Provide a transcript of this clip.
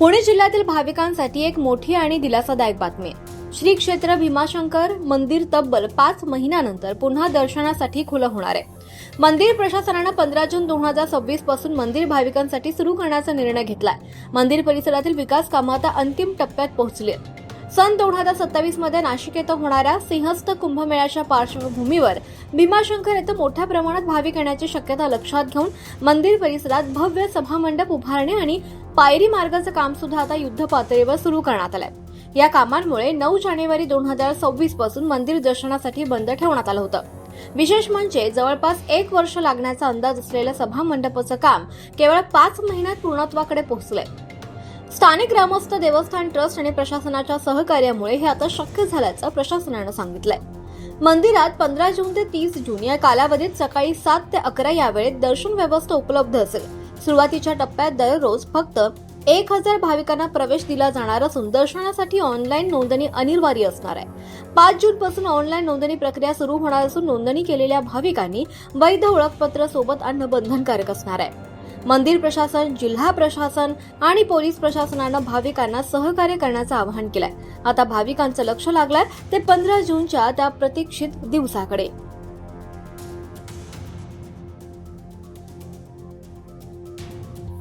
पुणे जिल्ह्यातील भाविकांसाठी एक मोठी आणि दिलासादायक बातमी. श्री क्षेत्र भीमाशंकर मंदिर तब्बल 5 महिन्यानंतर पुन्हा दर्शनासाठी खुलं होणार आहे. मंदिर प्रशासनानं 15 जून 2026 पासून मंदिर भाविकांसाठी सुरू करण्याचा निर्णय घेतलाय. मंदिर परिसरातील विकास कामं आता अंतिम टप्प्यात पोहोचली आहेत. सन 2027 मध्ये नाशिक येथे होणाऱ्या सिंहस्थ कुंभमेळ्याच्या पार्श्वभूमीवर भीमाशंकर येथे मोठ्या प्रमाणात भाविक येण्याची शक्यता लक्षात घेऊन मंदिर परिसरात भव्य सभामंडप उभारणे आणि पायरी मार्गाचं काम सुद्धा आता युद्ध पातळीवर सुरू करण्यात आलंय. या कामांमुळे 9 जानेवारी 2026 पासून मंदिर दर्शनासाठी बंद ठेवण्यात आलं होतं. विशेष म्हणजे जवळपास 1 वर्ष लागण्याचा अंदाज असलेल्या सभामंडपाचं काम केवळ 5 महिन्यात पूर्णत्वाकडे पोहोचलंय. स्थानिक ग्रामस्थ, देवस्थान ट्रस्ट आणि प्रशासनाच्या सहकार्यामुळे हे आता शक्य झाल्याचं प्रशासनानं सांगितलंय. मंदिरात 15 जून ते 30 जून या कालावधीत सकाळी 7 ते 11 या वेळेत दर्शन व्यवस्था उपलब्ध असेल. सुरुवातीच्या टप्प्यात दररोज फक्त 1000 भाविकांना प्रवेश दिला जाणार असून दर्शनासाठी ऑनलाईन नोंदणी अनिवार्य असणार आहे. 5 जून पासून ऑनलाईन नोंदणी प्रक्रिया सुरू होणार असून नोंदणी केलेल्या भाविकांनी वैध ओळखपत्र सोबत आणणं बंधनकारक असणार आहे. मंदिर प्रशासन, जिल्हा प्रशासन आणि पोलीस प्रशासनानं भाविकांना सहकार्य करण्याचं आवाहन केलंय. आता भाविकांचं लक्ष लागलंय ते 15 जूनच्या त्या प्रतीक्षित दिवसाकडे.